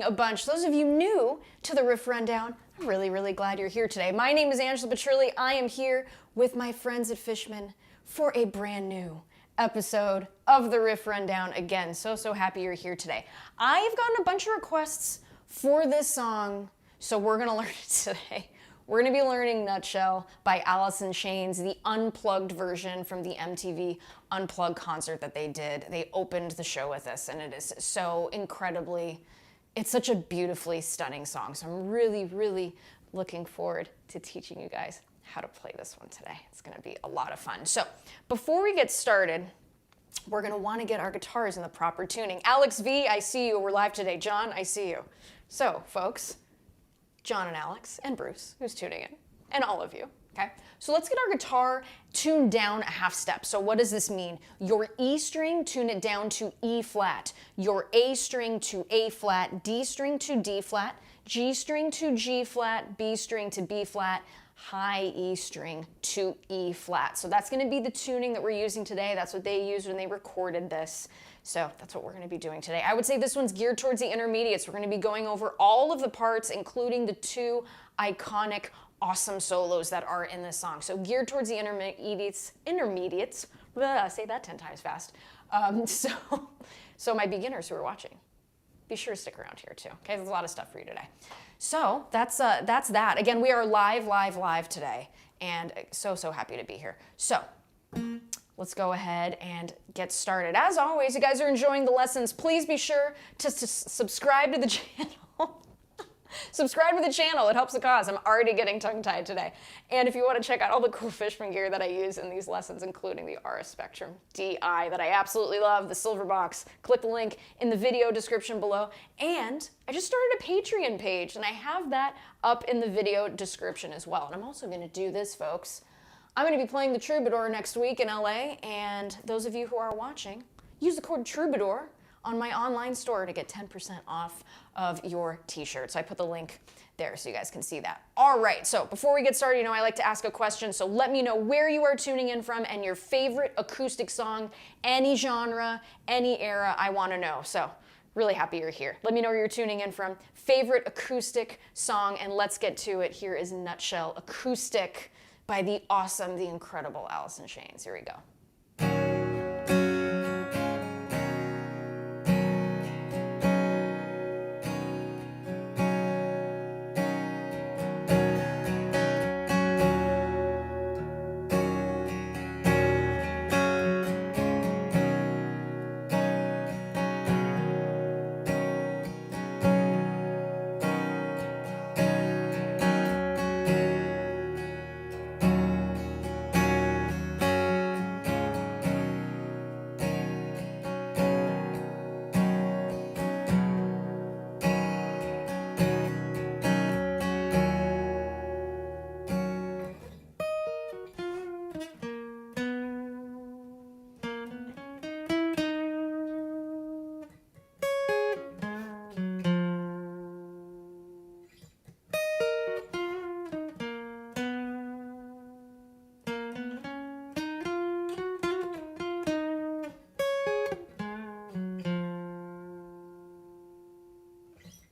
A bunch. Those of you new to the Riff Rundown, I'm really glad you're here today. My name is Angela Petrilli. I am here with my friends at Fishman for a brand new episode of the Riff Rundown. Again, so happy you're here today. I've gotten a bunch of requests for this song, so we're gonna learn it today. We're gonna be learning Nutshell by Alice in Chains, the unplugged version from the MTV Unplugged concert that they did. They opened the show with this, and it is so incredibly, it's such a beautifully stunning song. So I'm really looking forward to teaching you guys how to play this one today. It's gonna be a lot of fun. So before we get started, we're gonna wanna get our guitars in the proper tuning. Alex V, I see you, we're live today. John, I see you. So folks, John and Alex and Bruce, who's tuning in, and all of you, okay? So let's get our guitar tuned down a half step. So what does this mean? Your E string, tune it down to E flat. Your A string to A flat, D string to D flat, G string to G flat, B string to B flat, high E string to E flat. So that's gonna be the tuning that we're using today. That's what they used when they recorded this. So that's what we're gonna be doing today. I would say this one's geared towards the intermediates. We're gonna be going over all of the parts, including the two iconic, awesome solos that are in this song. So geared towards the intermediates, blah, say that 10 times fast. So my beginners who are watching, be sure to stick around here too, okay? There's a lot of stuff for you today. So that's that. Again, we are live today, and so happy to be here. So let's go ahead and get started. As always, you guys are enjoying the lessons. Please be sure to subscribe to the channel. Subscribe to the channel, it helps the cause. I'm already getting tongue-tied today. And if you want to check out all the cool Fishman gear that I use in these lessons, including the RS Spectrum DI that I absolutely love, the silver box, click the link in the video description below. And I just started a Patreon page, and I have that up in the video description as well. And I'm also going to do this, folks. I'm going to be playing the Troubadour next week in LA, and those of you who are watching, use the code Troubadour on my online store to get 10% off of your t-shirt. So I put the link there so you guys can see that. All right, so before we get started, you know I like to ask a question, so let me know where you are tuning in from and your favorite acoustic song, any genre, any era, I wanna know. So really happy you're here. Let me know where you're tuning in from, favorite acoustic song, and let's get to it. Here is Nutshell Acoustic by the awesome, the incredible Alice in Chains. Here we go.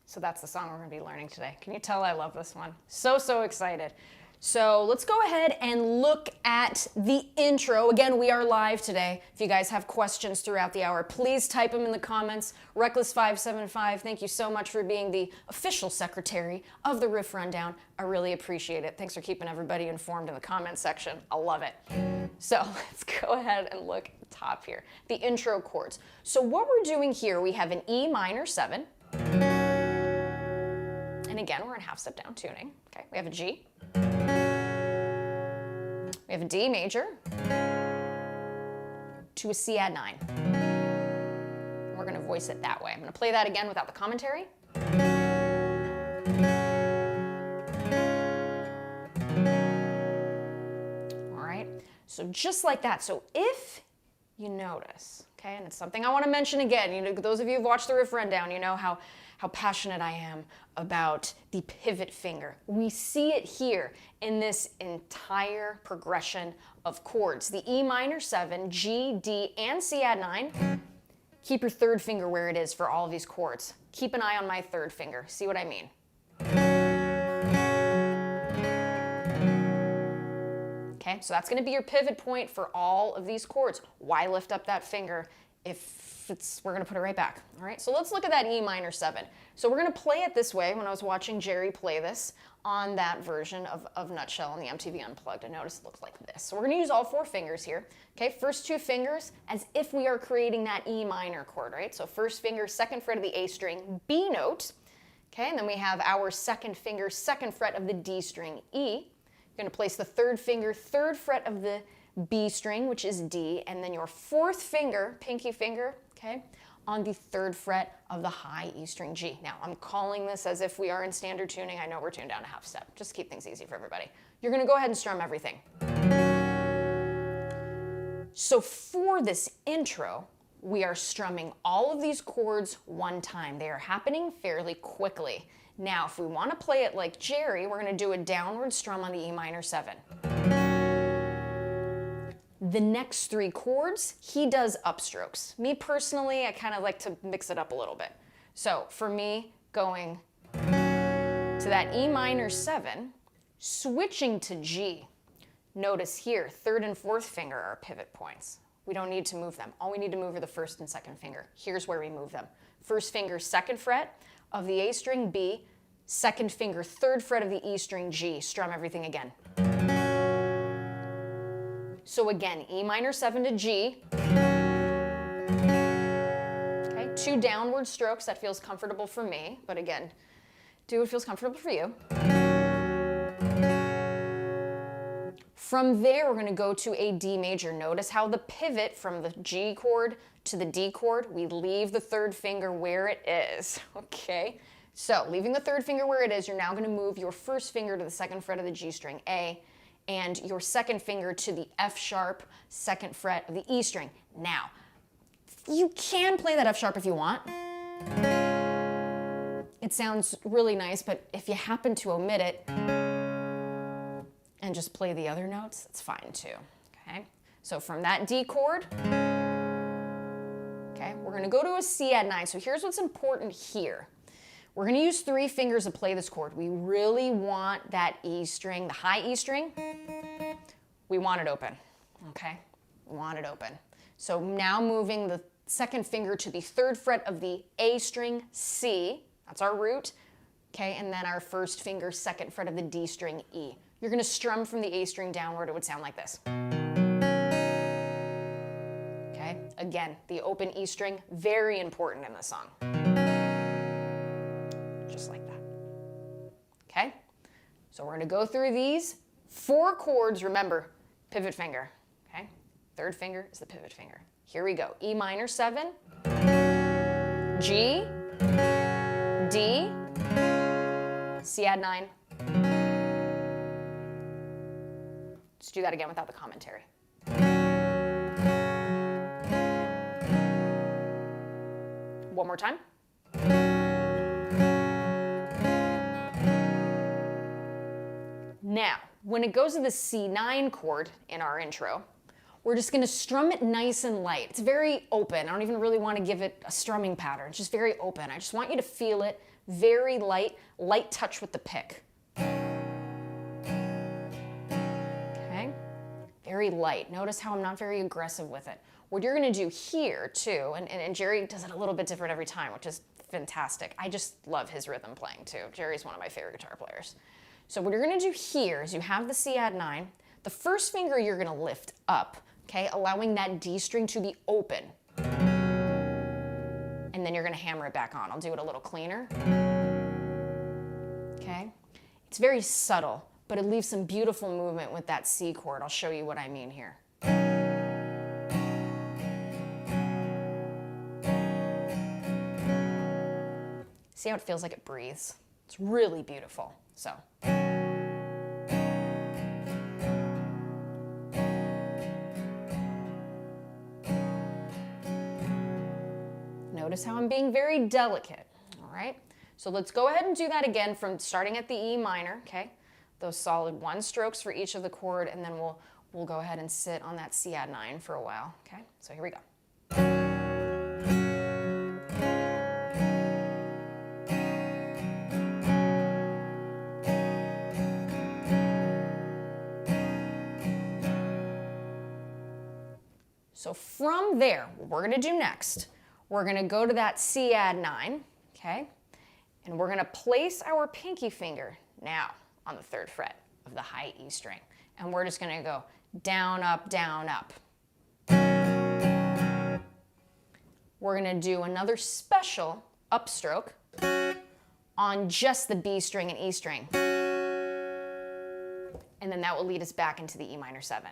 So that's the song we're gonna be learning today. Can you tell I love this one? So excited. So let's go ahead and look at the intro. Again, we are live today. If you guys have questions throughout the hour, please type them in the comments. Reckless575, thank you so much for being the official secretary of the Riff Rundown. I really appreciate it. Thanks for keeping everybody informed in the comment section. I love it. So let's go ahead and look at the top here. The intro chords. So what we're doing here, we have an E minor 7. And again, we're in half step down tuning. Okay, we have a G. We have a D major to a C add 9. We're gonna voice it that way. I'm gonna play that again without the commentary. All right, so just like that. So if you notice, okay, and it's something I wanna mention again, you know, those of you who've watched the Riff Rundown, you know how passionate I am about the pivot finger. We see it here in this entire progression of chords. The E minor 7, G, D, and C add 9 Keep your third finger where it is for all of these chords. Keep an eye on my third finger. See what I mean? Okay, so that's going to be your pivot point for all of these chords. Why lift up that finger if we're going to put it right back? All right, so let's look at that E minor 7. So we're going to play it this way. When I was watching Jerry play this on that version of Nutshell on the MTV Unplugged, I noticed it looks like this. So we're going to use all 4 fingers here. Okay, first 2 fingers as if we are creating that E minor chord, right? So first finger, 2nd fret of the A string, B note. Okay, and then we have our 2nd finger, 2nd fret of the D string, E. You're going to place the 3rd finger, 3rd fret of the B string, which is D, and then your 4th finger, pinky finger, okay, on the 3rd fret of the high E string, G. Now, I'm calling this as if we are in standard tuning. I know we're tuned down a half step. Just keep things easy for everybody. You're going to go ahead and strum everything. So for this intro, we are strumming all of these chords one time. They are happening fairly quickly. Now, if we want to play it like Jerry, we're going to do a downward strum on the E minor 7. The next 3 chords, he does upstrokes. Me personally, I kind of like to mix it up a little bit. So for me, going to that E minor 7, switching to G. Notice here, 3rd and 4th finger are pivot points. We don't need to move them. All we need to move are the 1st and 2nd finger. Here's where we move them. 1st finger, 2nd fret of the A string, B. 2nd finger, 3rd fret of the E string, G. Strum everything again. So again, E minor 7 to G. Okay, 2 downward strokes. That feels comfortable for me, but again, do what feels comfortable for you. From there, we're going to go to a D major. Notice how the pivot from the G chord to the D chord, we leave the 3rd finger where it is, okay? So leaving the 3rd finger where it is, you're now going to move your 1st finger to the 2nd fret of the G string, A, and your 2nd finger to the F sharp, 2nd fret of the E string. Now, you can play that F sharp if you want. It sounds really nice, but if you happen to omit it and just play the other notes, it's fine too, okay? So from that D chord, okay, we're going to go to a C add 9. So here's what's important here. We're going to use 3 fingers to play this chord. We really want that E string, the high E string, we want it open, okay? We want it open. So now moving the 2nd finger to the 3rd fret of the A string, C, that's our root, okay? And then our 1st finger, 2nd fret of the D string, E. You're going to strum from the A string downward. It would sound like this. Okay? Again, the open E string, very important in the song. Just like that. Okay? So we're going to go through these 4 chords. Remember, pivot finger. Okay? 3rd finger is the pivot finger. Here we go. E minor 7, G, D, C add 9. Let's do that again without the commentary. One more time. Now, when it goes to the C9 chord in our intro, we're just going to strum it nice and light. It's very open. I don't even really want to give it a strumming pattern. It's just very open. I just want you to feel it very light, light touch with the pick. Very light. Notice how I'm not very aggressive with it. What you're going to do here too, and Jerry does it a little bit different every time, which is fantastic. I just love his rhythm playing too. Jerry's one of my favorite guitar players. So what you're going to do here is you have the C add 9. The 1st finger you're going to lift up, okay, allowing that D string to be open. And then you're going to hammer it back on. I'll do it a little cleaner. Okay? It's very subtle, but it leaves some beautiful movement with that C chord. I'll show you what I mean here. See how it feels like it breathes? It's really beautiful. So. Notice how I'm being very delicate, all right? So let's go ahead and do that again from starting at the E minor, okay? Those solid 1 strokes for each of the chord, and then we'll go ahead and sit on that C add 9 for a while, okay? So here we go. So from there, what we're gonna do next, we're gonna go to that C add 9, okay? And we're gonna place our pinky finger now on the 3rd fret of the high E string. And we're just gonna go down, up, down, up. We're gonna do another special upstroke on just the B string and E string. And then that will lead us back into the E minor 7.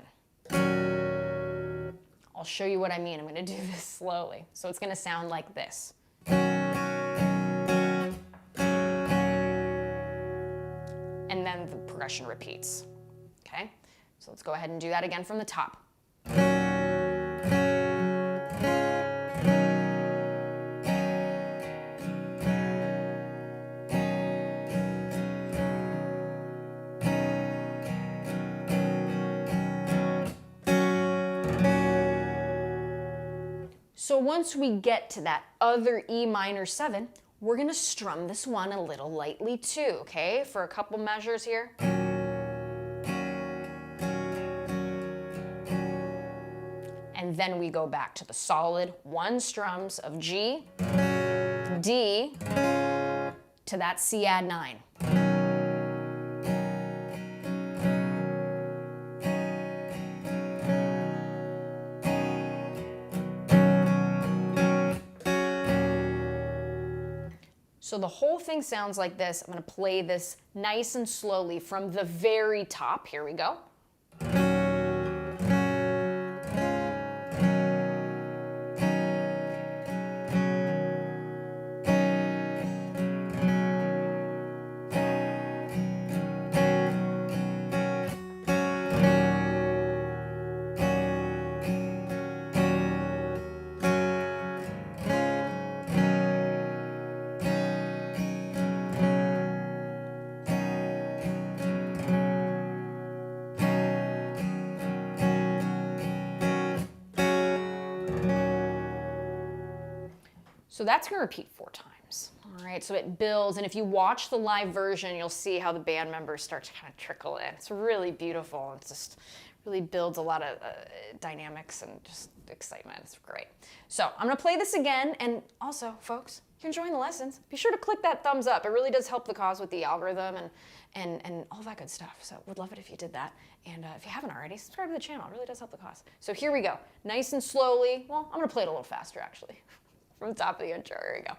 I'll show you what I mean. I'm gonna do this slowly. So it's gonna sound like this. And then the progression repeats, okay? So let's go ahead and do that again from the top. So once we get to that other E minor 7, we're gonna strum this one a little lightly too, okay? For a couple measures here. And then we go back to the solid 1 strums of G, D, to that C add 9. So the whole thing sounds like this. I'm gonna play this nice and slowly from the very top. Here we go. So that's gonna repeat 4 times. All right, so it builds, and if you watch the live version, you'll see how the band members start to kind of trickle in. It's really beautiful. It just really builds a lot of dynamics and just excitement. It's great. So I'm gonna play this again, and also, folks, if you're enjoying the lessons, be sure to click that thumbs up. It really does help the cause with the algorithm and all that good stuff. So would love it if you did that. And if you haven't already, subscribe to the channel. It really does help the cause. So here we go, nice and slowly. Well, I'm gonna play it a little faster, actually. From the top of the intro, here we go.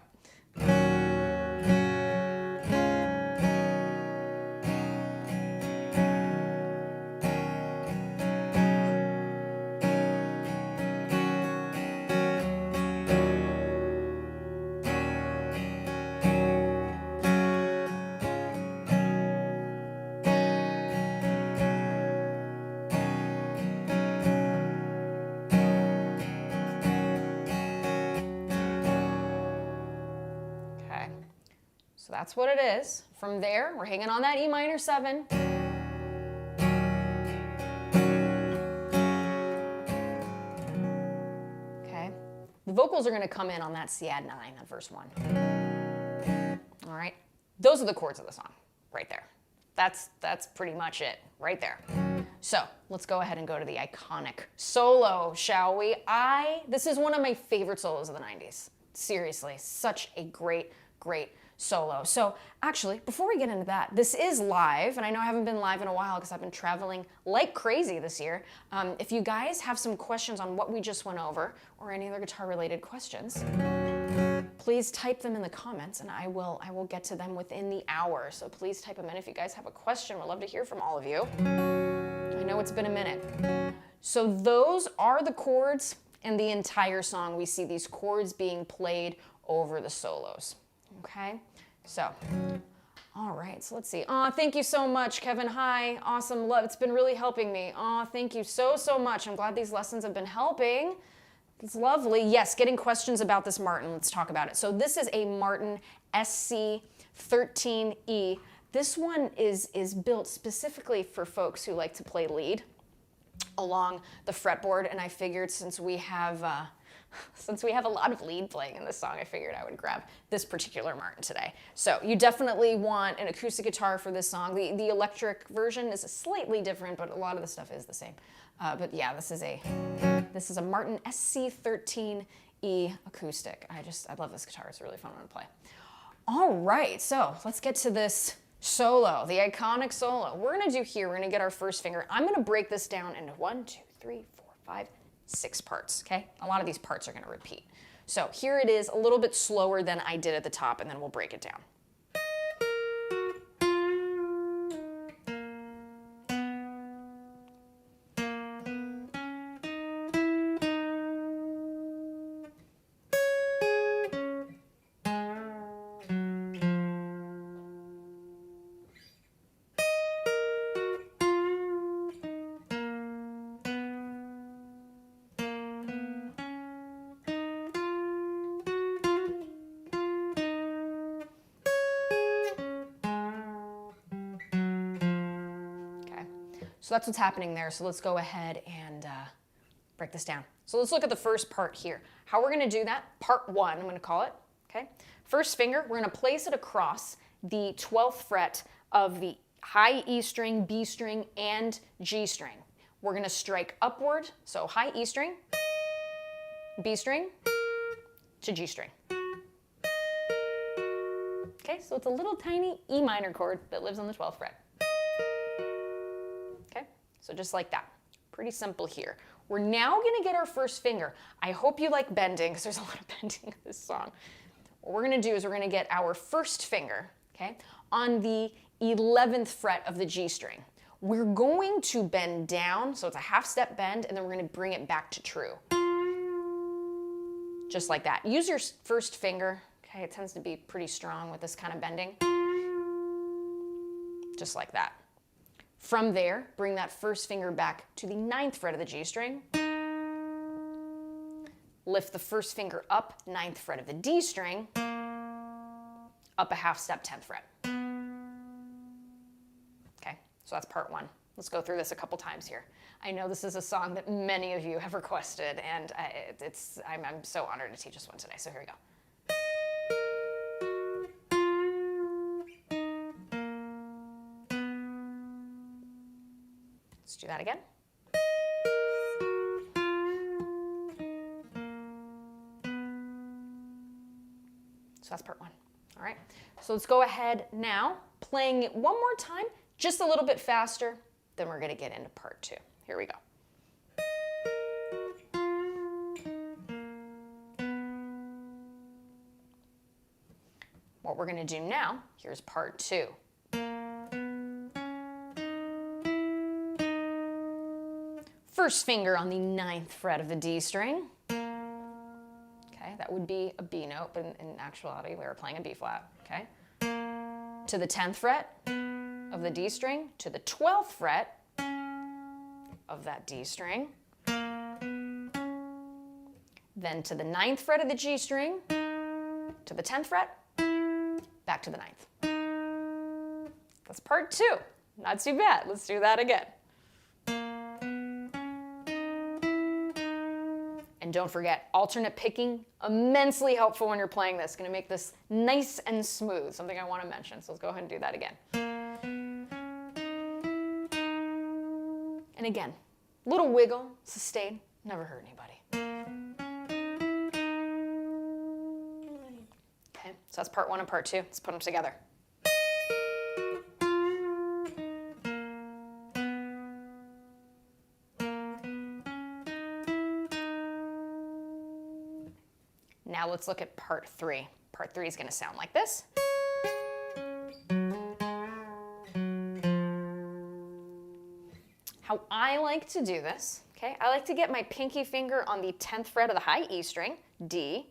So that's what it is. From there, we're hanging on that E minor 7. Okay. The vocals are going to come in on that C add 9, that verse 1. All right. Those are the chords of the song, right there. That's pretty much it, right there. So let's go ahead and go to the iconic solo, shall we? This is one of my favorite solos of the 90s. Seriously, such a great solo. So actually, before we get into that, this is live, and I know I haven't been live in a while because I've been traveling like crazy this year. If you guys have some questions on what we just went over, or any other guitar-related questions, please type them in the comments, and I will get to them within the hour. So please type them in if you guys have a question. We'd love to hear from all of you. I know it's been a minute. So those are the chords in the entire song. We see these chords being played over the solos. Okay, so, all right, so let's see. Aw, thank you so much, Kevin. Hi, awesome, love. It's been really helping me. Aw, thank you so much. I'm glad these lessons have been helping. It's lovely. Yes, getting questions about this Martin. Let's talk about it. So this is a Martin SC13E. This one is built specifically for folks who like to play lead along the fretboard, and I figured since we have a lot of lead playing in this song, I figured I would grab this particular Martin today. So you definitely want an acoustic guitar for this song. The electric version is slightly different, but a lot of the stuff is the same. But yeah, this is a This is a Martin SC13E acoustic. I love this guitar. It's a really fun one to play. All right, so let's get to this solo, the iconic solo. We're gonna do here, we're gonna get our first finger. I'm gonna break this down into 1, 2, 3, 4, 5, 6 parts, okay? A lot of these parts are gonna repeat. So here it is, a little bit slower than I did at the top, and then we'll break it down. So that's what's happening there. So let's go ahead and break this down. So let's look at the first part here. How we're gonna do that, part 1, I'm gonna call it, okay? First finger, we're gonna place it across the 12th fret of the high E string, B string, and G string. We're gonna strike upward, so high E string, B string, to G string. Okay, so it's a little tiny E minor chord that lives on the 12th fret. So just like that, pretty simple here. We're now gonna get our first finger. I hope you like bending, because there's a lot of bending in this song. What we're gonna do is we're gonna get our first finger, okay, on the 11th fret of the G string. We're going to bend down, so it's a half step bend, and then we're gonna bring it back to true. Just like that. Use your first finger, okay, it tends to be pretty strong with this kind of bending. Just like that. From there, bring that first finger back to the 9th fret of the G string. Lift the first finger up, 9th fret of the D string, up a half step, 10th fret. Okay, so that's part 1. Let's go through this a couple times here. I know this is a song that many of you have requested, and I'm so honored to teach this one today, so here we go. Let's do that again. So that's part 1. All right. So let's go ahead now, playing it one more time, just a little bit faster, then we're going to get into part 2. Here we go. What we're going to do now, here's part 2. First finger on the 9th fret of the D string. Okay, that would be a B note, but in actuality, we were playing a B flat, okay? To the 10th fret of the D string, to the 12th fret of that D string, then to the 9th fret of the G string, to the 10th fret, back to the 9th. That's part 2. Not too bad. Let's do that again. And don't forget, alternate picking, immensely helpful when you're playing this. Going to make this nice and smooth, something I want to mention. So let's go ahead and do that again. And again, little wiggle, sustain, never hurt anybody. Okay, so that's part 1 and part 2. Let's put them together. Now let's look at part 3. Part 3 is going to sound like this. How I like to do this, okay, I like to get my pinky finger on the 10th fret of the high E string, D,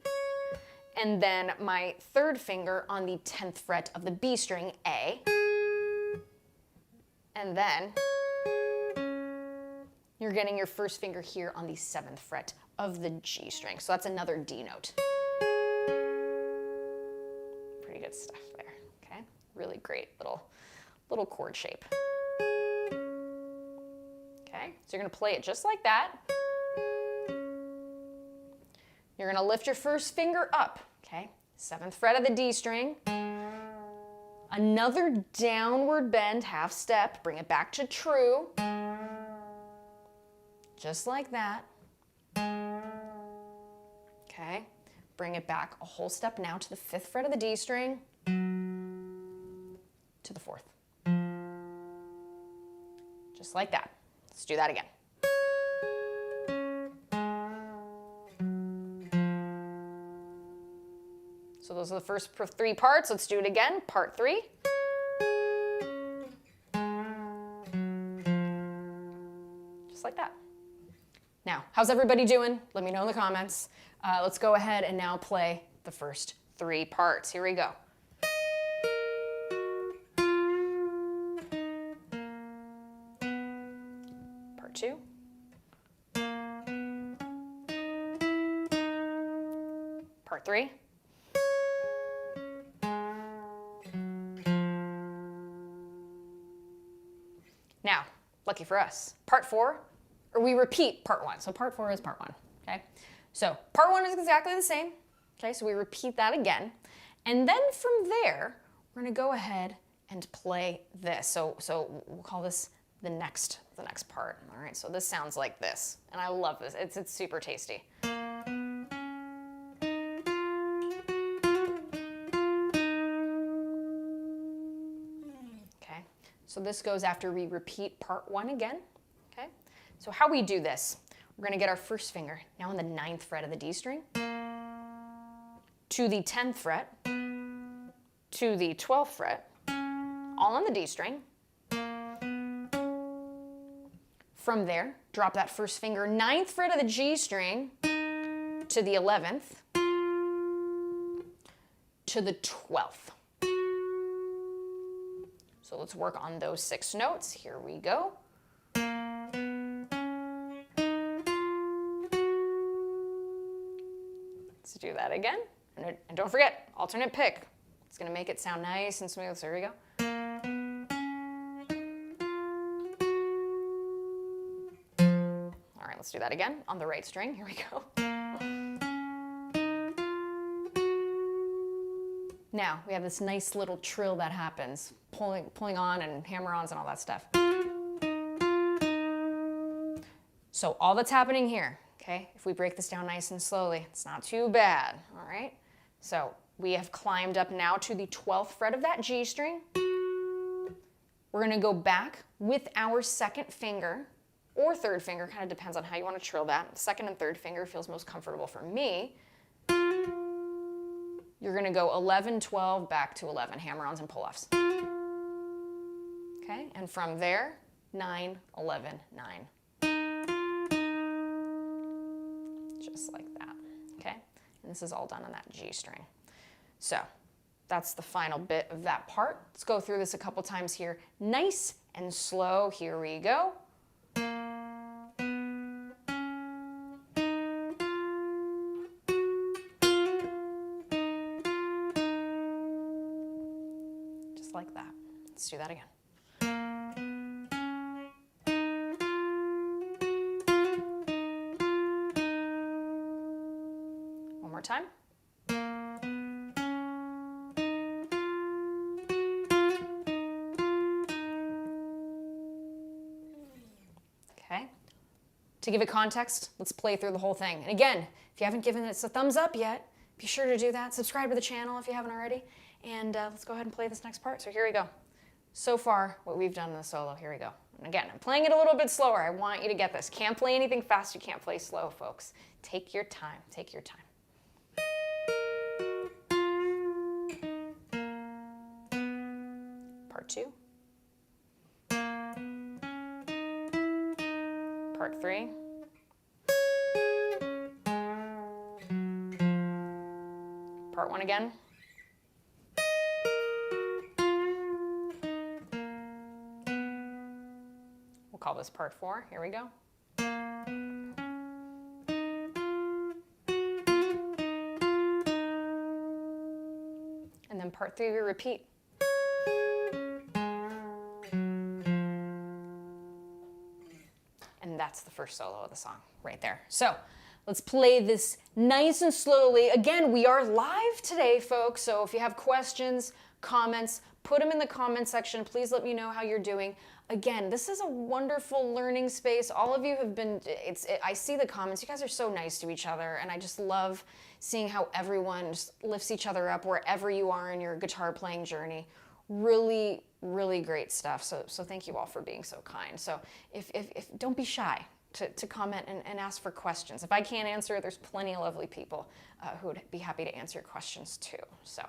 and then my 3rd finger on the 10th fret of the B string, A, and then you're getting your first finger here on the 7th fret of the G string. So that's another D note. Pretty good stuff there, okay? Really great little chord shape. Okay, so you're gonna play it just like that. You're gonna lift your first finger up, okay? 7th fret of the D string. Another downward bend, half step, bring it back to true. Just like that. Okay, bring it back a whole step now to the 5th fret of the D string, to the 4th. Just like that. Let's do that again. So those are the first 3 parts. Let's do it again. Part 3. Just like that. Now, how's everybody doing? Let me know in the comments. Let's go ahead and now play the first 3 parts. Here we go. Part 2. Part 3. Now, lucky for us, part 4, or we repeat part 1. So part 4 is part 1, okay? So part 1 is exactly the same, okay? So we repeat that again. And then from there, we're gonna go ahead and play this. So we'll call this the next part, all right? So this sounds like this, and I love this. It's super tasty. So this goes after we repeat part 1 again, okay? So how we do this, we're gonna get our first finger now on the 9th fret of the D string, to the 10th fret, to the 12th fret, all on the D string. From there, drop that first finger, 9th fret of the G string, to the 11th, to the 12th. So let's work on those 6 notes. Here we go. Let's do that again. And don't forget, alternate pick. It's gonna make it sound nice and smooth. So here we go. All right, let's do that again on the right string. Here we go. Now, we have this nice little trill that happens, pulling on and hammer-ons and all that stuff. So all that's happening here, okay, if we break this down nice and slowly, it's not too bad, all right? So we have climbed up now to the 12th fret of that G string. We're gonna go back with our 2nd finger, or 3rd finger, kind of depends on how you wanna trill that. 2nd and 3rd finger feels most comfortable for me. You're gonna go 11, 12, back to 11, hammer-ons and pull-offs. Okay, and from there, 9, 11, 9. Just like that, okay? And this is all done on that G string. So that's the final bit of that part. Let's go through this a couple times here. Nice and slow, here we go. Like that. Let's do that again. One more time. Okay. To give it context, let's play through the whole thing. And again, if you haven't given us a thumbs up yet, be sure to do that. Subscribe to the channel if you haven't already. And let's go ahead and play this next part. So here we go. So far, what we've done in the solo, here we go. And again, I'm playing it a little bit slower. I want you to get this. Can't play anything fast, you can't play slow, folks. Take your time, take your time. Part 2. Part 3. Part 1 again. We'll call this part 4. Here we go. And then part 3 we repeat. And that's the first solo of the song right there. So let's play this nice and slowly. Again, we are live today, folks, so if you have questions, comments, put put them in the comment section. Please let me know how you're doing. Again, this is a wonderful learning space. All of you have been, I see the comments. You guys are so nice to each other, and I just love seeing how everyone just lifts each other up wherever you are in your guitar playing journey. Really, really great stuff. So thank you all for being so kind. So if don't be shy to comment and ask for questions. If I can't answer, there's plenty of lovely people who would be happy to answer your questions too. So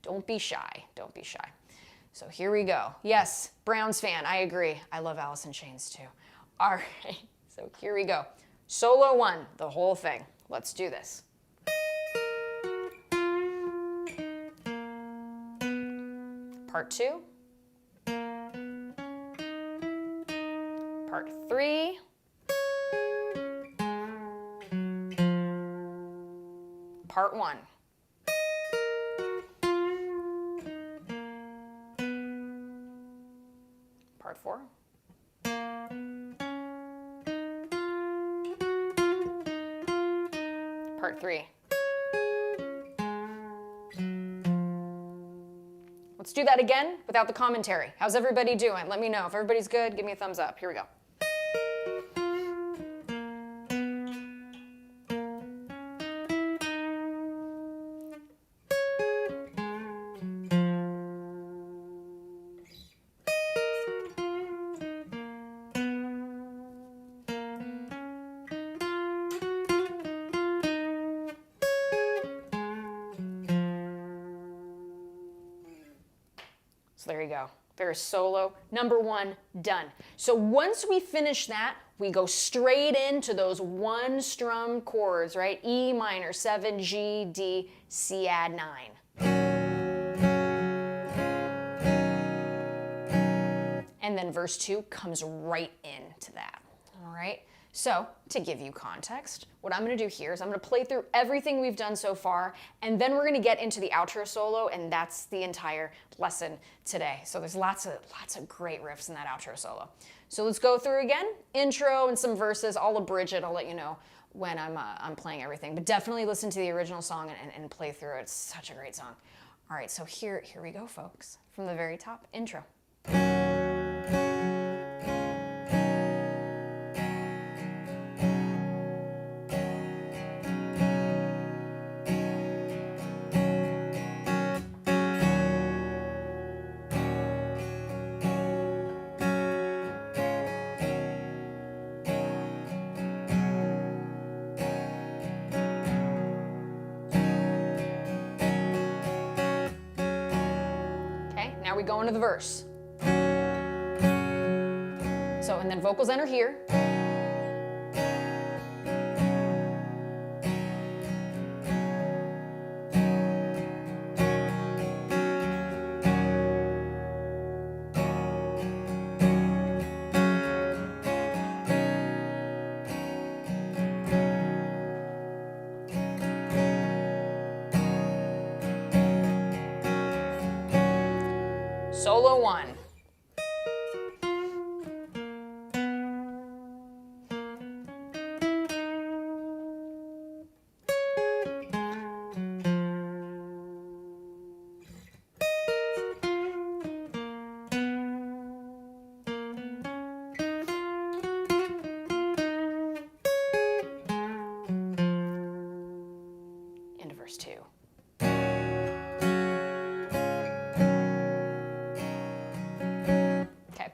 don't be shy. Don't be shy. So here we go. Yes, Browns fan, I agree. I love Alice in Chains too. All right, so here we go. Solo 1, the whole thing. Let's do this. Part 2. Part 3. Part 1. Part 4. Part 3. Let's do that again without the commentary. How's everybody doing? Let me know. If everybody's good, give me a thumbs up. Here we go. So there you go. There's solo number 1 done. So once we finish that, we go straight into those 1 strum chords, right? E minor, 7, G, D, C add 9. And then verse 2 comes right into that, all right? So to give you context, what I'm gonna do here is I'm gonna play through everything we've done so far, and then we're gonna get into the outro solo, and that's the entire lesson today. So there's lots of great riffs in that outro solo. So let's go through again, intro and some verses. I'll abridge it, I'll let you know when I'm playing everything, but definitely listen to the original song and play through it. It's such a great song. All right, so here we go, folks. From the very top, intro. Now we go into the verse. So, and then vocals enter here. Solo 1. Into verse 2.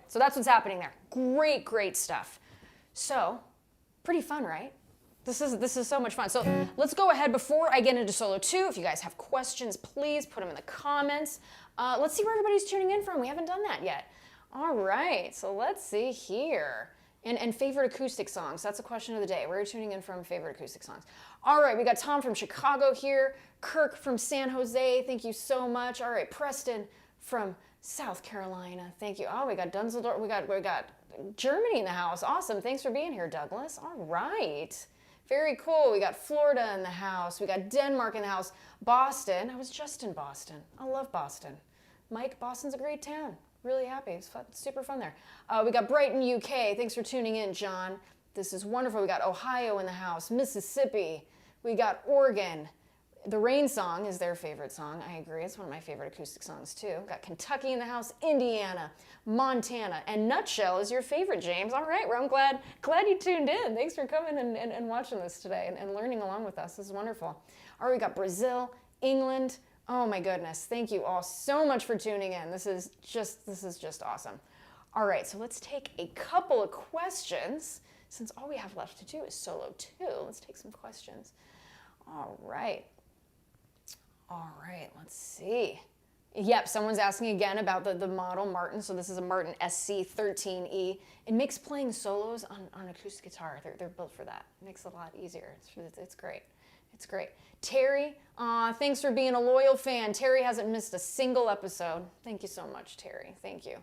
So that's what's happening there. Great, great stuff. So, pretty fun, right? This is so much fun. So let's go ahead before I get into solo 2. If you guys have questions, please put them in the comments. Let's see where everybody's tuning in from. We haven't done that yet. All right, so let's see here. And favorite acoustic songs. That's a question of the day. Where are you tuning in from? Favorite acoustic songs. All right, we got Tom from Chicago here. Kirk from San Jose. Thank you so much. All right, Preston from South Carolina. Thank you. Oh, we got Dunseldorf. We got Germany in the house. Awesome. Thanks for being here, Douglas. All right. Very cool. We got Florida in the house. We got Denmark in the house. Boston. I was just in Boston. I love Boston. Mike, Boston's a great town. Really happy. It's fun, super fun there. We got Brighton, UK. Thanks for tuning in, John. This is wonderful. We got Ohio in the house. Mississippi. We got Oregon. The Rain Song is their favorite song. I agree. It's one of my favorite acoustic songs too. Got Kentucky in the house, Indiana, Montana, and Nutshell is your favorite, James. All right, well, I'm glad you tuned in. Thanks for coming and watching this today and learning along with us. This is wonderful. All right, we got Brazil, England. Oh my goodness. Thank you all so much for tuning in. This is just awesome. All right, so let's take a couple of questions. Since all we have left to do is solo 2, let's take some questions. All right, let's see. Yep, someone's asking again about the model Martin. So this is a Martin SC13E. It makes playing solos on acoustic guitar. They're built for that. It makes it a lot easier. It's great. It's great. Terry, thanks for being a loyal fan. Terry hasn't missed a single episode. Thank you so much, Terry. Thank you.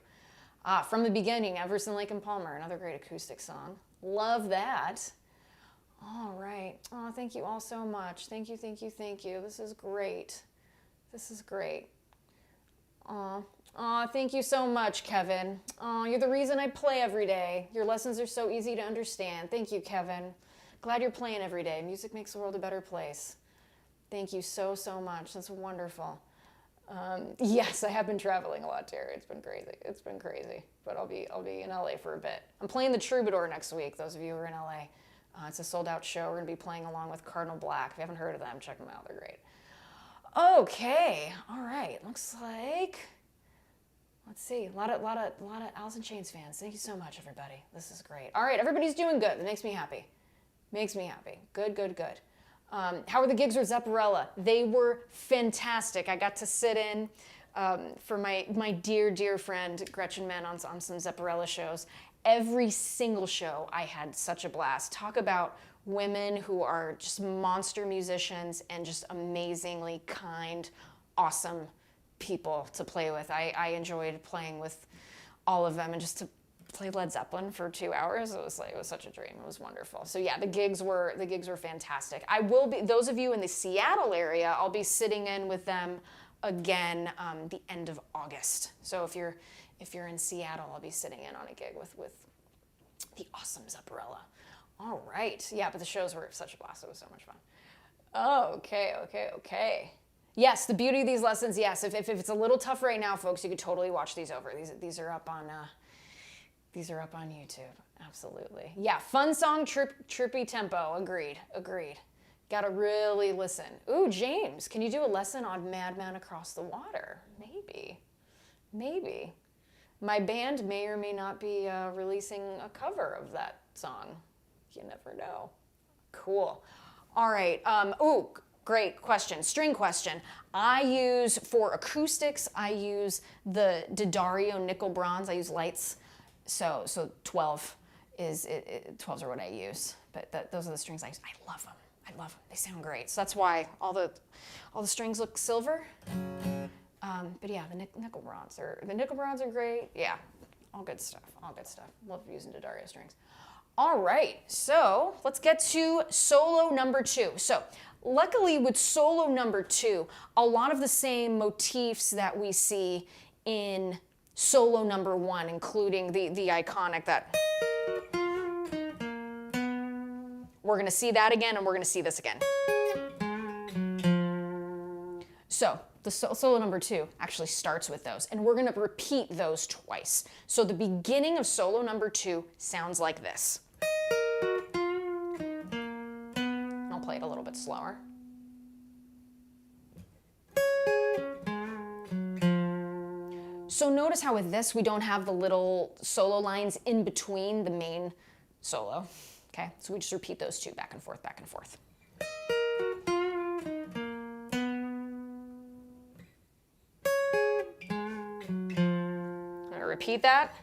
From the beginning, Everson, Lake and Palmer, another great acoustic song. Love that. All right. Oh, thank you all so much. Thank you. This is great. Thank you so much, Kevin. You're the reason I play every day. Your lessons are so easy to understand. Thank you, Kevin. Glad you're playing every day. Music makes the world a better place. Thank you so much. That's wonderful. Yes, I have been traveling a lot, Terry. It's been crazy. But I'll be in LA for a bit. I'm playing the Troubadour next week, those of you who are in LA. It's a sold-out show. We're going to be playing along with Cardinal Black. If you haven't heard of them, check them out. They're great. Okay. All right. Looks like, let's see, a lot of Alice in Chains fans. Thank you so much, everybody. This is great. All right. Everybody's doing good. That makes me happy. Good. How were the gigs with Zepparella? They were fantastic. I got to sit in for my dear friend Gretchen Menn on some Zepparella shows. Every single show, I had such a blast. Talk about women who are just monster musicians and just amazingly kind, awesome people to play with. I enjoyed playing with all of them, and just to play Led Zeppelin for 2 hours, it was such a dream. It was wonderful. So yeah, the gigs were fantastic. I will be, those of you in the Seattle area, I'll be sitting in with them again the end of August. So if you're in Seattle, I'll be sitting in on a gig with the awesome Zepparella. All right. Yeah, but the shows were such a blast. It was so much fun. Okay. Yes, the beauty of these lessons, yes. If it's a little tough right now, folks, you could totally watch these over. These are up on YouTube. Absolutely. Yeah, fun song, trippy tempo. Agreed. Gotta really listen. Ooh, James, can you do a lesson on Madman Across the Water? Maybe. My band may or may not be releasing a cover of that song. You never know. Cool. All right. Ooh, great question. String question. For acoustics, I use the D'Addario nickel bronze. I use lights. So 12 12s are what I use. But those are the strings I use. I love them. They sound great. So that's why all the strings look silver. But yeah, the nickel bronze are great. Yeah, all good stuff. Love using D'Addario strings. All right, so let's get to solo number 2. So luckily with solo number 2, a lot of the same motifs that we see in solo number 1, including the iconic that. We're gonna see that again, and we're gonna see this again. So the solo number 2 actually starts with those, and we're gonna repeat those twice. So the beginning of solo number 2 sounds like this. I'll play it a little bit slower. So notice how with this, we don't have the little solo lines in between the main solo. Okay, so we just repeat those 2 back and forth. I'm gonna repeat that.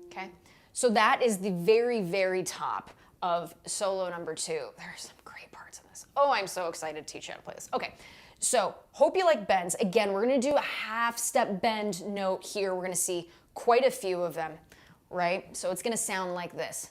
Okay, so that is the very top of solo number 2. There are some great parts in this. Oh, I'm so excited to teach you how to play this. Okay. So, hope you like bends. Again, we're gonna do a half-step bend note here. We're gonna see quite a few of them, right? So it's gonna sound like this.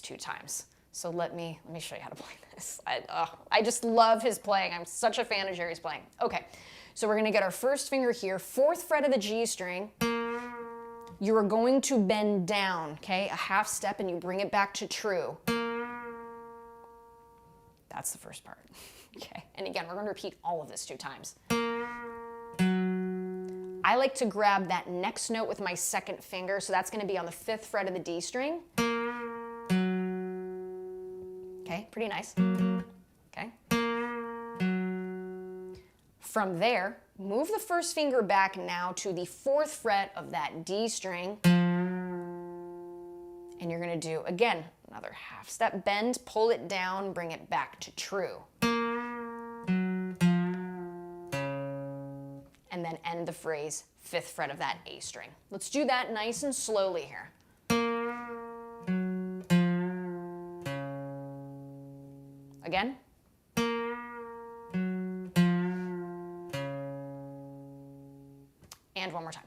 2 times. So let me show you how to play this. I just love his playing. I'm such a fan of Jerry's playing. Okay, so we're gonna get our first finger here, 4th fret of the G string. You are going to bend down, okay, a half step, and you bring it back to true. That's the first part, okay? And again, we're gonna repeat all of this 2 times. I like to grab that next note with my 2nd finger, so that's gonna be on the 5th fret of the D string. Okay, pretty nice, okay? From there, move the 1st finger back now to the 4th fret of that D string. And you're gonna do, again, another half step bend, pull it down, bring it back to true. And then end the phrase 5th fret of that A string. Let's do that nice and slowly here. Again. And one more time.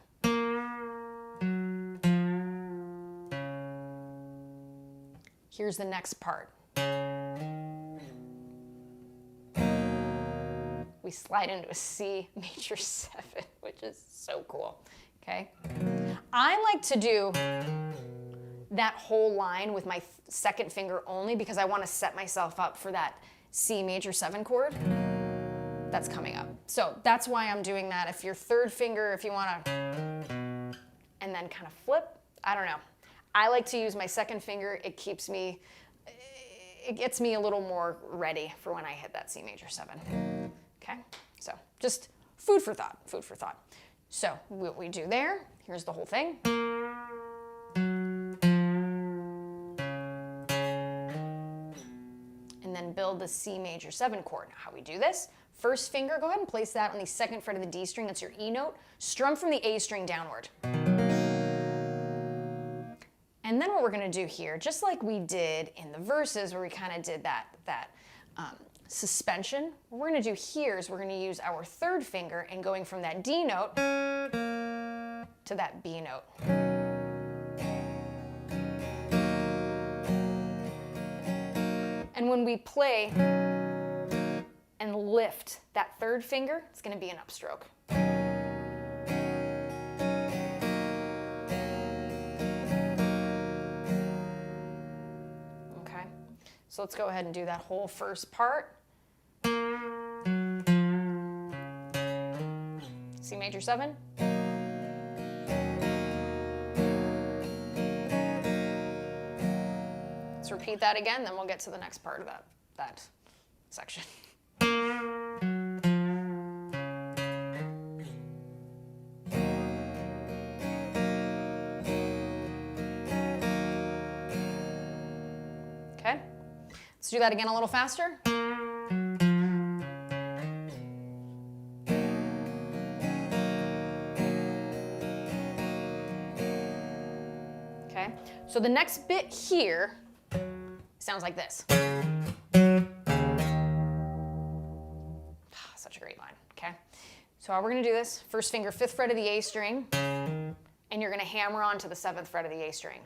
Here's the next part. We slide into a C major 7, which is so cool, okay? I like to do that whole line with my 2nd finger only because I want to set myself up for that C major 7 chord that's coming up. So that's why I'm doing that. If your 3rd finger, if you want to, and then kind of flip, I don't know. I like to use my 2nd finger. It gets me a little more ready for when I hit that C major 7. Okay, so just food for thought, food for thought. So what we do there, here's the whole thing. And then build the C major 7 chord. How we do this, 1st finger, go ahead and place that on the 2nd fret of the D string, that's your E note. Strum from the A string downward. And then what we're gonna do here, just like we did in the verses where we kind of did that suspension, what we're gonna do here is we're gonna use our 3rd finger and going from that D note to that B note. And when we play and lift that 3rd finger, it's gonna be an upstroke. Okay, so let's go ahead and do that whole first part. C major 7. Let's repeat that again, then we'll get to the next part of that section. Okay, let's do that again a little faster. Okay, so the next bit here sounds like this. Such a great line, okay? So how we're gonna do this, 1st finger, 5th fret of the A string, and you're gonna hammer onto the 7th fret of the A string.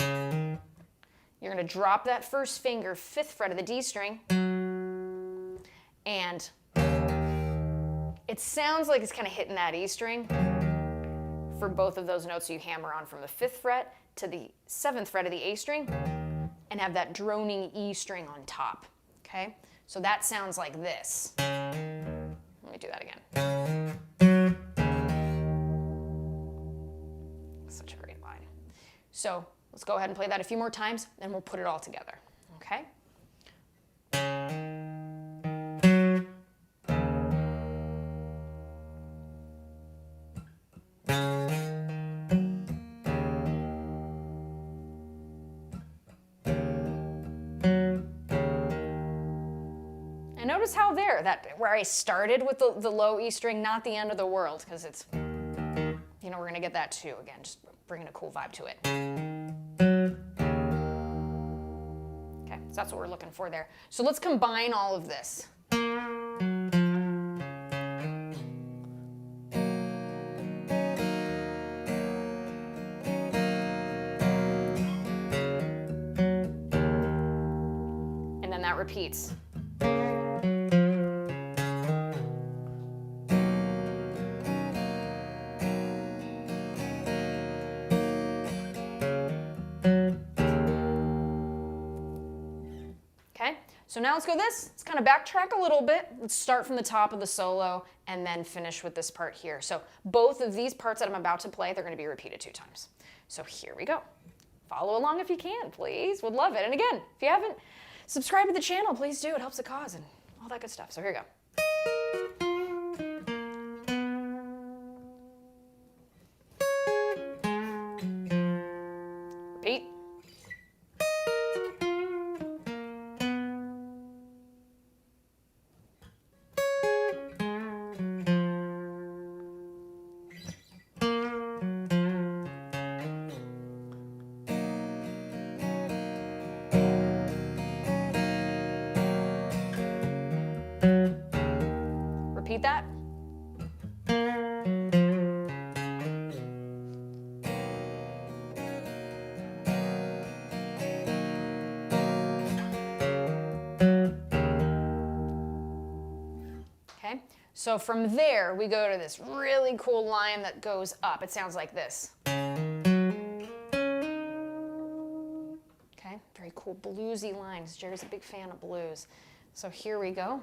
You're gonna drop that 1st finger, 5th fret of the D string, and it sounds like it's kind of hitting that E string for both of those notes. So you hammer on from the 5th fret to the 7th fret of the A string and have that droning E string on top, okay? So that sounds like this. Let me do that again. Such a great line. So let's go ahead and play that a few more times, and we'll put it all together, okay? Notice how where I started with the low E string, not the end of the world, because it's, you know, we're gonna get that too, again, just bringing a cool vibe to it. Okay, so that's what we're looking for there. So let's combine all of this. repeats. Okay, so now let's go this. Let's kind of backtrack a little bit. Let's start from the top of the solo and then finish with this part here. So both of these parts that I'm about to play, they're going to be repeated 2 times. So here we go. Follow along if you can, please. Would love it. And again, if you haven't subscribed to the channel, please do. It helps the cause and all that good stuff. So here we go. Repeat. Repeat that. Okay, so from there we go to this really cool line that goes up. It sounds like this. Okay, very cool bluesy lines. Jerry's a big fan of blues. So here we go.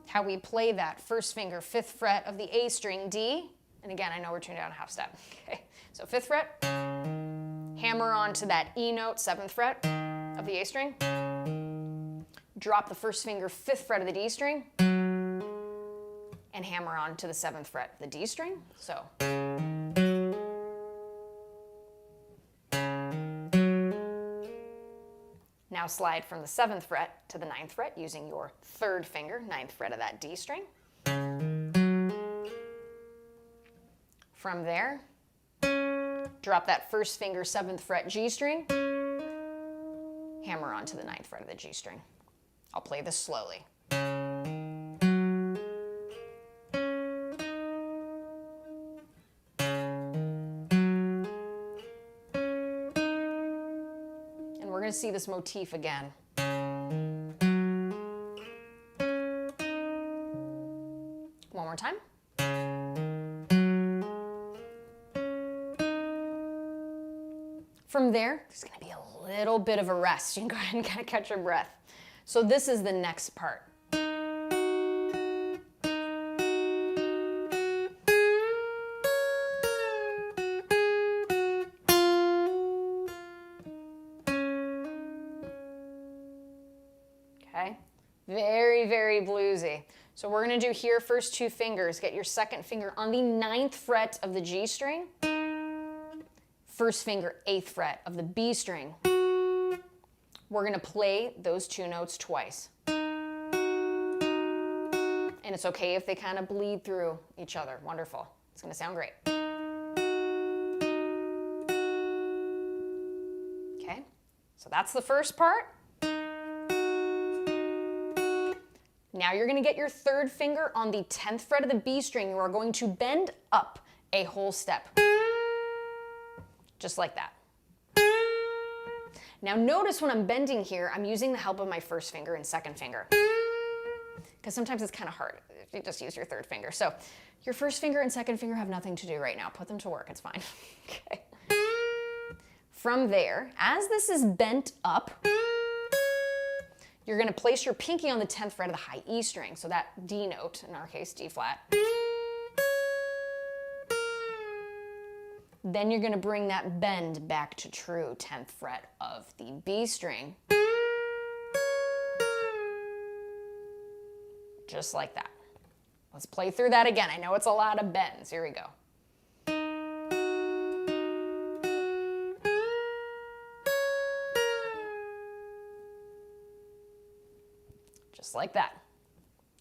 How we play that: first finger, 5th fret of the A string, D. And again, I know we're tuned down a half step. Okay, so 5th fret, hammer onto that E note, 7th fret of the A string. Drop the first finger, 5th fret of the D string, and hammer on to the 7th fret of the D string. So. Now slide from the 7th fret to the 9th fret using your 3rd finger, 9th fret of that D string. From there, drop that first finger, 7th fret G string, hammer onto the 9th fret of the G string. I'll play this slowly. We're going to see this motif again. One more time. From there, there's going to be a little bit of a rest. You can go ahead and kind of catch your breath. So this is the next part. Okay, very, very bluesy. So we're going to do here first 2 fingers. Get your 2nd finger on the 9th fret of the G string. First finger, 8th fret of the B string. We're going to play those 2 notes twice. And it's okay if they kind of bleed through each other. Wonderful. It's going to sound great. Okay, so that's the first part. Now you're going to get your 3rd finger on the 10th fret of the B string. You are going to bend up a whole step. Just like that. Now notice when I'm bending here, I'm using the help of my 1st finger and 2nd finger. Because sometimes it's kind of hard if you just use your 3rd finger. So your 1st finger and 2nd finger have nothing to do right now. Put them to work, it's fine. Okay. From there, as this is bent up, you're going to place your pinky on the 10th fret of the high E string, so that D note, in our case D flat. Then you're going to bring that bend back to true 10th fret of the B string. Just like that. Let's play through that again. I know it's a lot of bends. Here we go. Just like that.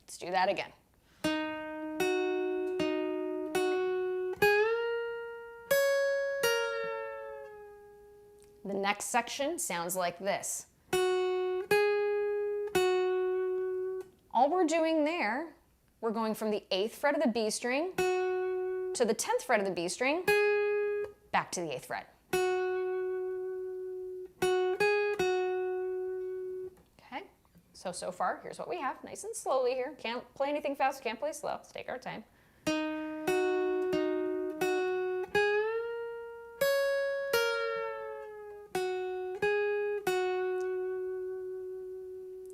Let's do that again. The next section sounds like this. All we're doing there, we're going from the 8th fret of the B string to the 10th fret of the B string, back to the 8th fret. So far, here's what we have. Nice and slowly here. Can't play anything fast, can't play slow. Let's take our time.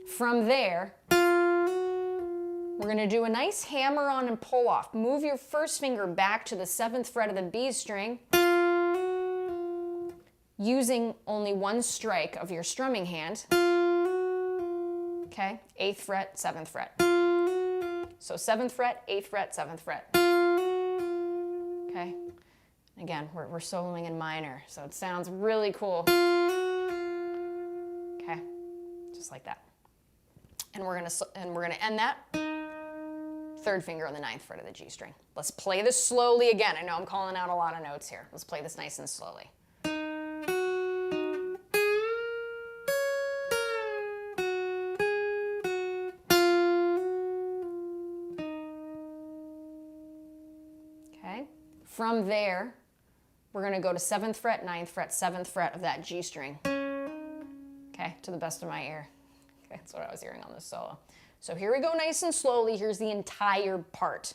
From there, we're going to do a nice hammer on and pull off. Move your first finger back to the 7th fret of the B string, using only one strike of your strumming hand. Okay, 8th fret, 7th fret. So 7th fret, 8th fret, 7th fret. Okay, again, we're soloing in minor, so it sounds really cool. Okay, just like that. And we're gonna end that 3rd finger on the 9th fret of the G string. Let's play this slowly again. I know I'm calling out a lot of notes here. Let's play this nice and slowly. Okay. From there, we're gonna go to 7th fret, 9th fret, 7th fret of that G string. Okay, to the best of my ear. Okay, that's what I was hearing on this solo. So here we go nice and slowly. Here's the entire part.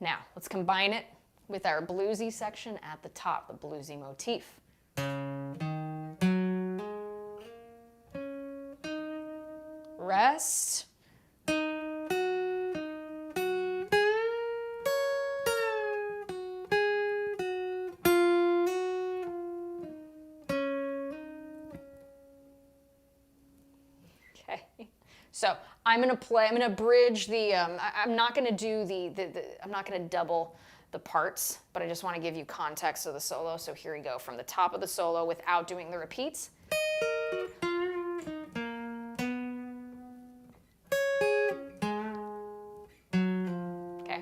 Now, let's combine it with our bluesy section at the top, the bluesy motif. Rest. Okay. So I'm going to bridge the, I'm not going to do I'm not going to double the parts, but I just want to give you context of the solo. So here we go from the top of the solo without doing the repeats.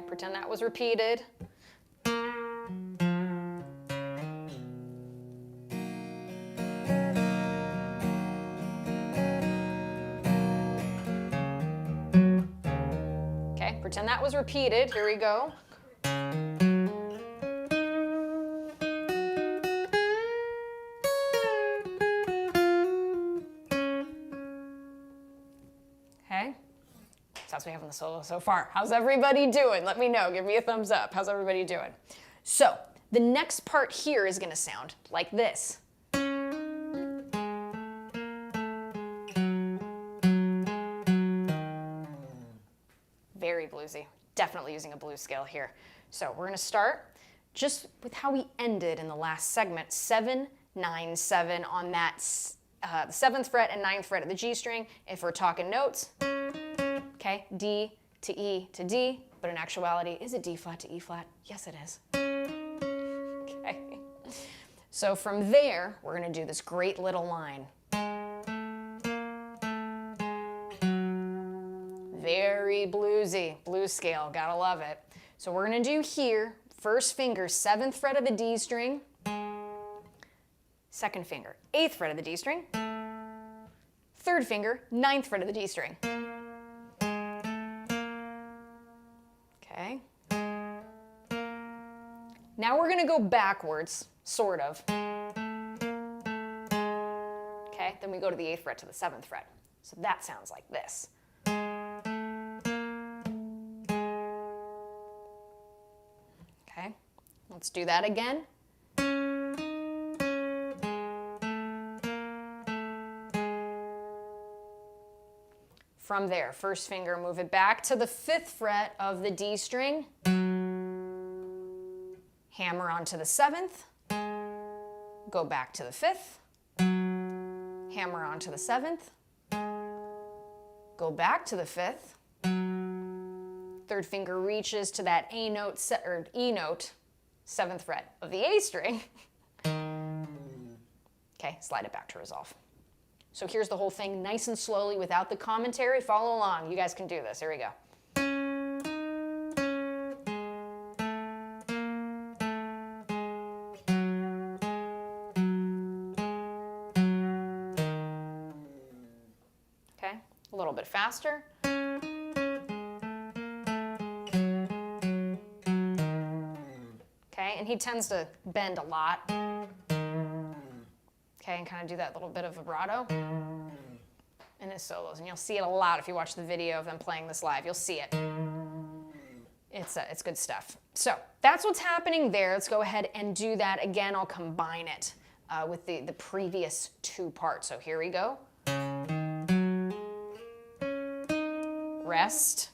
Pretend that was repeated. Okay, pretend that was repeated. Here we go. Okay. That's what we have in the solo so far. How's everybody doing? Let me know. Give me a thumbs up. How's everybody doing? So the next part here is going to sound like this. Very bluesy. Definitely using a blues scale here. So we're going to start just with how we ended in the last segment. 7, 9, 7 on that 7th fret and 9th fret of the G string. If we're talking notes, okay, D to E to D, but in actuality, is it D flat to E flat? Yes, it is. Okay. So from there, we're going to do this great little line. Very bluesy, blues scale, gotta love it. So we're going to do here, first finger, 7th fret of the D string, 2nd finger, 8th fret of the D string, 3rd finger, 9th fret of the D string. Okay. Now we're going to go backwards, sort of. Okay, then we go to the 8th fret to the 7th fret. So that sounds like this. Okay, let's do that again. From there, first finger, move it back to the 5th fret of the D string. Hammer onto the 7th. Go back to the 5th. Hammer onto the 7th. Go back to the 5th. 3rd finger reaches to that A note, or E note, 7th fret of the A string. Okay, slide it back to resolve. So here's the whole thing, nice and slowly without the commentary. Follow along. You guys can do this. Here we go. Okay, a little bit bit faster. Okay, and he tends to bend a lot. Okay, and kind of do that little bit of vibrato in his solos. And you'll see it a lot if you watch the video of them playing this live. You'll see it. It's good stuff. So that's what's happening there. Let's go ahead and do that again. I'll combine it with the previous two parts. So here we go. Rest.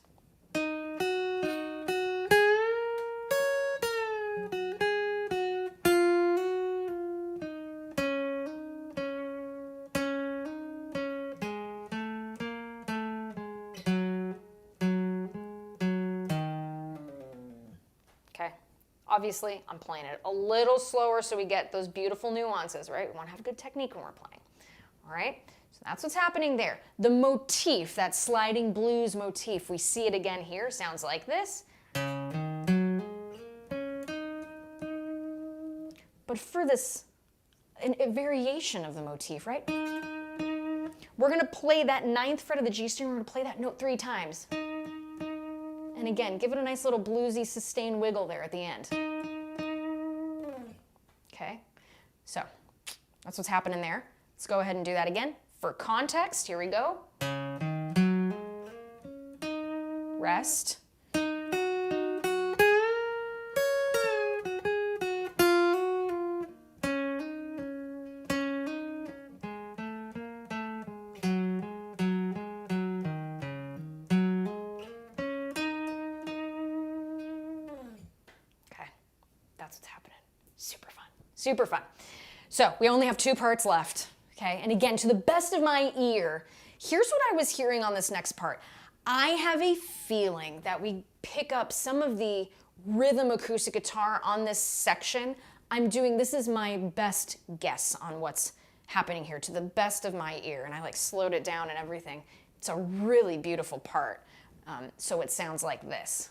Obviously, I'm playing it a little slower so we get those beautiful nuances, right? We want to have good technique when we're playing. All right? So that's what's happening there. The motif, that sliding blues motif, we see it again here. Sounds like this. But for this, a variation of the motif, right? We're going to play that 9th fret of the G string. We're going to play that note 3 times. And again, give it a nice little bluesy sustained wiggle there at the end. Okay, so that's what's happening there. Let's go ahead and do that again. For context, here we go. Rest. That's what's happening. Super fun. Super fun. So we only have 2 parts left. Okay, and again, to the best of my ear, here's what I was hearing on this next part. I have a feeling that we pick up some of the rhythm acoustic guitar on this section. This is my best guess on what's happening here to the best of my ear, and I like slowed it down and everything. It's a really beautiful part. So it sounds like this.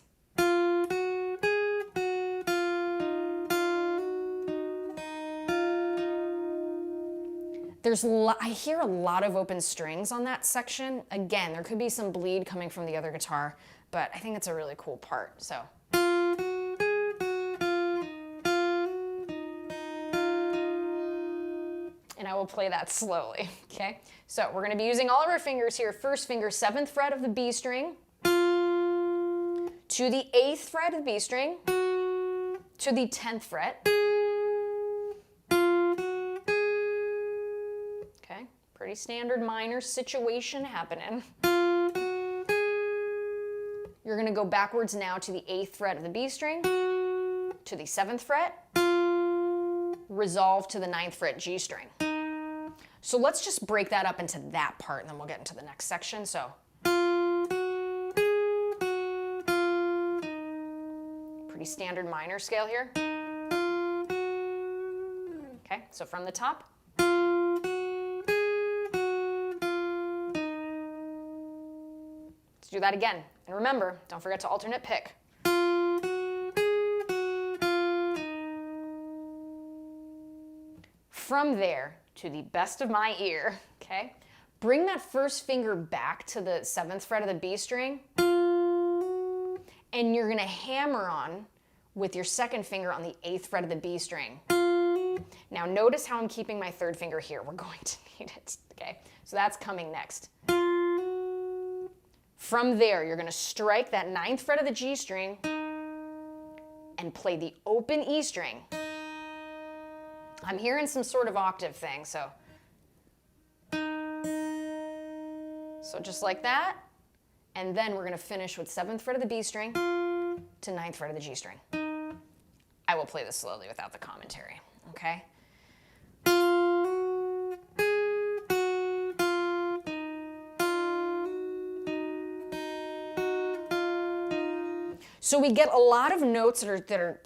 I hear a lot of open strings on that section. Again, there could be some bleed coming from the other guitar, but I think it's a really cool part, so. And I will play that slowly, okay? So we're gonna be using all of our fingers here. First finger, 7th fret of the B string, to the 8th fret of the B string, to the 10th fret, pretty standard minor situation happening. You're going to go backwards now to the 8th fret of the B string, to the 7th fret, resolve to the 9th fret G string. So let's just break that up into that part, and then we'll get into the next section. So pretty standard minor scale here. Okay, so from the top. Do that again. And remember, don't forget to alternate pick. From there, to the best of my ear, okay, bring that first finger back to the 7th fret of the B string, and you're gonna hammer on with your 2nd finger on the 8th fret of the B string. Now notice how I'm keeping my 3rd finger here. We're going to need it, okay? So that's coming next. From there, you're going to strike that 9th fret of the G string and play the open E string. I'm hearing some sort of octave thing, so just like that. And then we're going to finish with 7th fret of the B string to 9th fret of the G string. I will play this slowly without the commentary, okay? So we get a lot of notes that are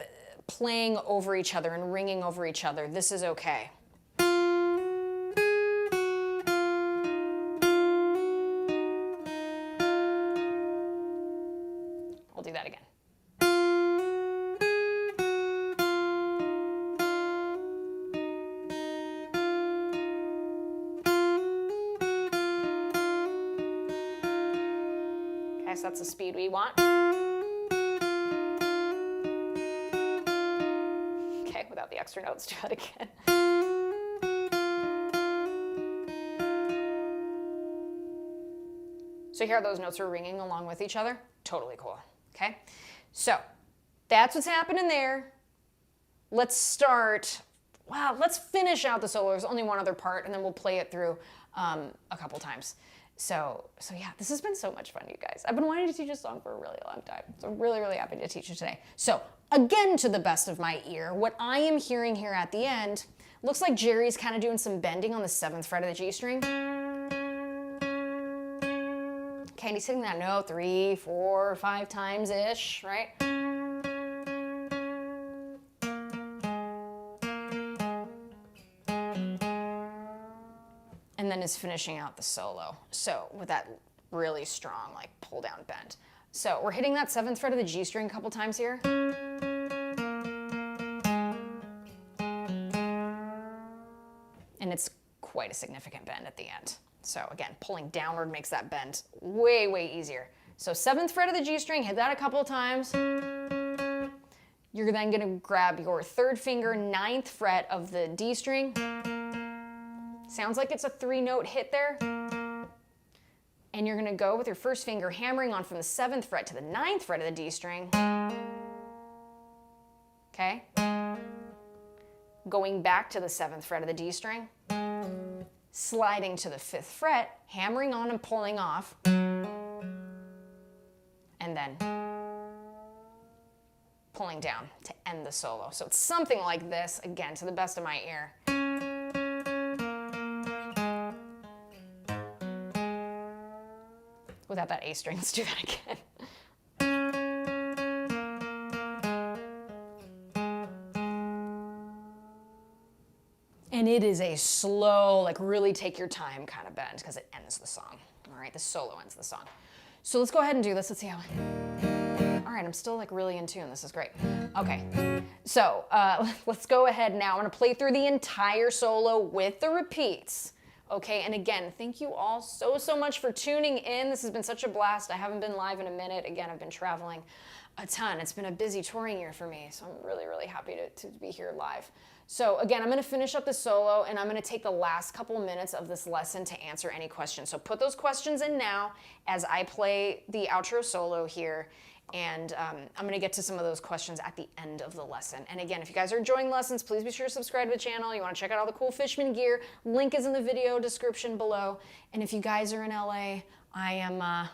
playing over each other and ringing over each other. This is okay. I'll do that again. Okay, so that's the speed we want. Okay, without the extra notes, do that again. So here those notes are ringing along with each other. Totally cool, okay? So that's what's happening there. Let's start, let's finish out the solo. There's only one other part, and then we'll play it through a couple times. So yeah, this has been so much fun, you guys. I've been wanting to teach a song for a really long time, so I'm really, really happy to teach it today. So again, to the best of my ear, what I am hearing here at the end, looks like Jerry's kind of doing some bending on the 7th fret of the G string. Okay, and he's hitting that note 3, 4, 5 times-ish, right? And then is finishing out the solo. So with that really strong, like pull down bend. So we're hitting that 7th fret of the G string a couple times here. And it's quite a significant bend at the end. So again, pulling downward makes that bend way, way easier. So 7th fret of the G string, hit that a couple of times. You're then gonna grab your 3rd finger, 9th fret of the D string. Sounds like it's a 3-note hit there. And you're gonna go with your 1st finger hammering on from the 7th fret to the 9th fret of the D string. Okay? Going back to the 7th fret of the D string. Sliding to the 5th fret, hammering on and pulling off. And then pulling down to end the solo. So it's something like this, again, to the best of my ear. Without that A string, let's do that again. And it is a slow, like really take your time kind of bend because it ends the song. All right, the solo ends the song. So let's go ahead and do this. Let's see how. All right, I'm still like really in tune. This is great. Okay, so let's go ahead now. I'm gonna play through the entire solo with the repeats. Okay, and again, thank you all so much for tuning in. This has been such a blast. I haven't been live in a minute. Again, I've been traveling a ton. It's been a busy touring year for me, so I'm really, really happy to be here live. So again, I'm gonna finish up the solo and I'm gonna take the last couple minutes of this lesson to answer any questions. So put those questions in now as I play the outro solo here. And I'm gonna get to some of those questions at the end of the lesson. And again, if you guys are enjoying lessons, please be sure to subscribe to the channel. You wanna check out all the cool Fishman gear. Link is in the video description below. And if you guys are in LA, I'm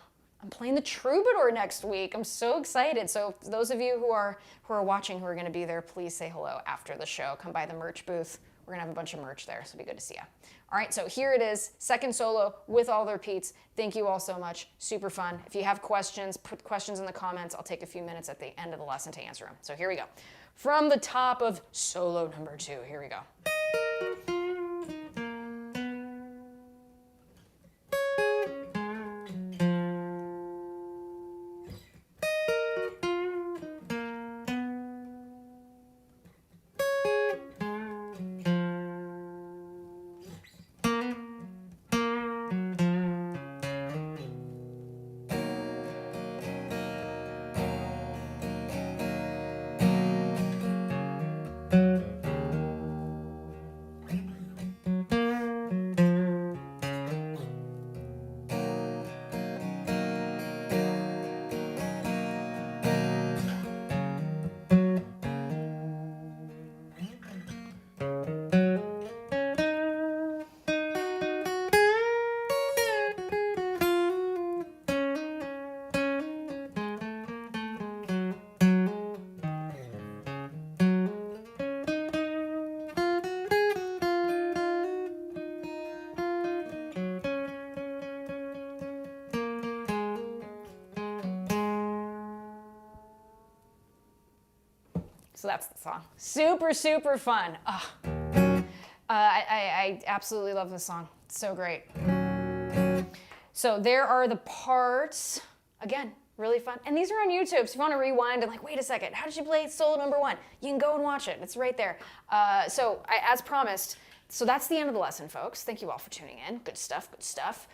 playing the Troubadour next week. I'm so excited. So those of you who are watching who are gonna be there, please say hello after the show. Come by the merch booth. We're gonna have a bunch of merch there, so it'll be good to see you. All right, so here it is, second solo with all the repeats. Thank you all so much, super fun. If you have questions, put questions in the comments. I'll take a few minutes at the end of the lesson to answer them. So here we go. From the top of solo number 2, here we go. So that's the song. Super, super fun. I absolutely love this song. It's so great. So there are the parts. Again, really fun. And these are on YouTube, so if you want to rewind and like, wait a second, how did you play solo number 1? You can go and watch it. It's right there. As promised, so that's the end of the lesson, folks. Thank you all for tuning in. Good stuff, good stuff.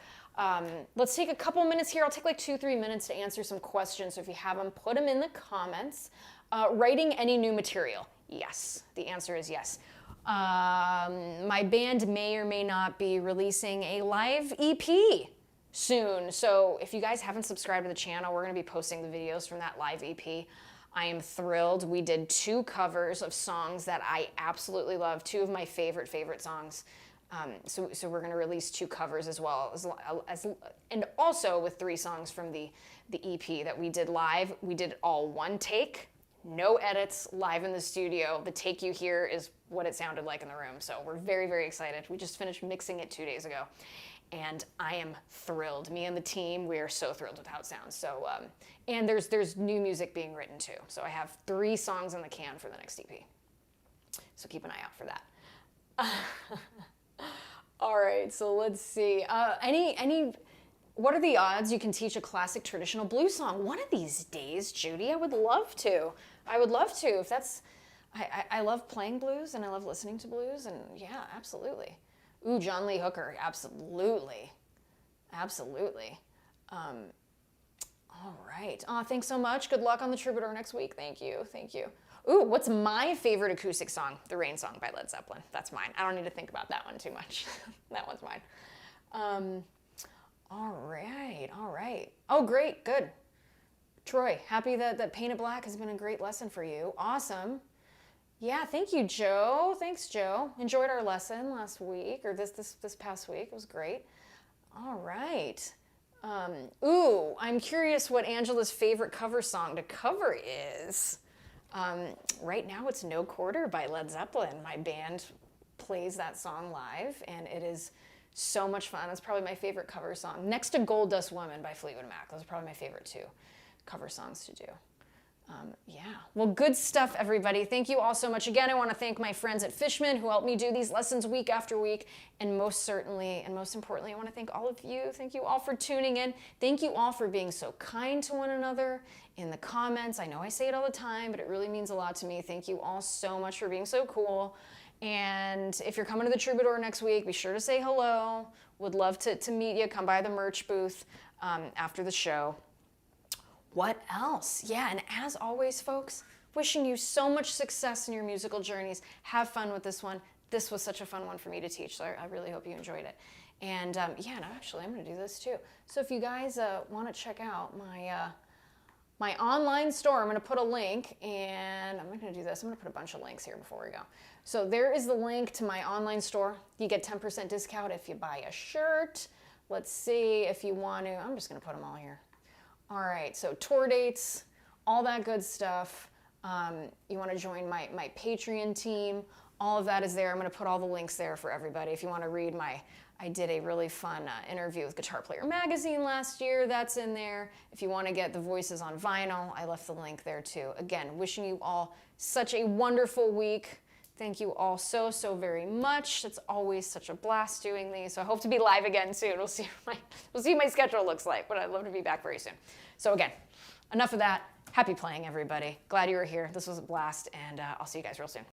Let's take a couple minutes here. I'll take like 2-3 minutes to answer some questions. So if you have them, put them in the comments. Writing any new material? Yes. The answer is yes. My band may or may not be releasing a live EP soon. So if you guys haven't subscribed to the channel, we're going to be posting the videos from that live EP. I am thrilled. We did 2 covers of songs that I absolutely love, 2 of my favorite songs. So we're going to release 2 covers as well, and also with 3 songs from the EP that we did live. We did all one take, no edits, live in the studio. The take you hear is what it sounded like in the room. So we're very, very excited. We just finished mixing it 2 days ago, and I am thrilled. Me and the team, we are so thrilled with how it sounds. So, and there's new music being written too. So I have 3 songs in the can for the next EP. So keep an eye out for that. All right, so let's see. What are the odds you can teach a classic traditional blues song? One of these days, Judy, I would love to. I would love to. If that's, I love playing blues and I love listening to blues, and yeah, absolutely. Ooh, John Lee Hooker, absolutely, absolutely. All right. Thanks so much. Good luck on the Troubadour next week. Thank you. Thank you. Ooh, what's my favorite acoustic song? The Rain Song by Led Zeppelin. That's mine. I don't need to think about that one too much. That one's mine. All right. All right. Oh, great. Good. Troy, happy that Painted Black has been a great lesson for you. Awesome. Yeah, thank you, Joe. Thanks, Joe. Enjoyed our lesson last week, or this past week. It was great. All right. Ooh, I'm curious what Angela's favorite cover song to cover is. Right now it's No Quarter by Led Zeppelin. My band plays that song live, and it is so much fun. It's probably my favorite cover song. Next to Gold Dust Woman by Fleetwood Mac. Those are probably my favorite 2 cover songs to do. Yeah, well, good stuff, everybody. Thank you all so much. Again, I want to thank my friends at Fishman who help me do these lessons week after week. And most certainly, and most importantly, I want to thank all of you. Thank you all for tuning in. Thank you all for being so kind to one another in the comments. I know I say it all the time, but it really means a lot to me. Thank you all so much for being so cool. And if you're coming to the Troubadour next week, be sure to say hello. Would love to meet you. Come by the merch booth after the show. What else? Yeah, and as always, folks, wishing you so much success in your musical journeys. Have fun with this one. This was such a fun one for me to teach, so I really hope you enjoyed it. And yeah, no, actually, I'm going to do this too. So if you guys want to check out my online store, I'm going to put a link, and I'm not going to do this. I'm going to put a bunch of links here before we go. So there is the link to my online store. You get 10% discount if you buy a shirt. Let's see if you want to. I'm just going to put them all here. All right, so tour dates, all that good stuff. You want to join my Patreon team. All of that is there. I'm going to put all the links there for everybody. If you want to read I did a really fun interview with Guitar Player Magazine last year. That's in there. If you want to get the voices on vinyl, I left the link there too. Again, wishing you all such a wonderful week. Thank you all so, so very much. It's always such a blast doing these. So I hope to be live again soon. We'll see what my schedule looks like, but I'd love to be back very soon. So again, enough of that. Happy playing, everybody. Glad you were here. This was a blast, and I'll see you guys real soon.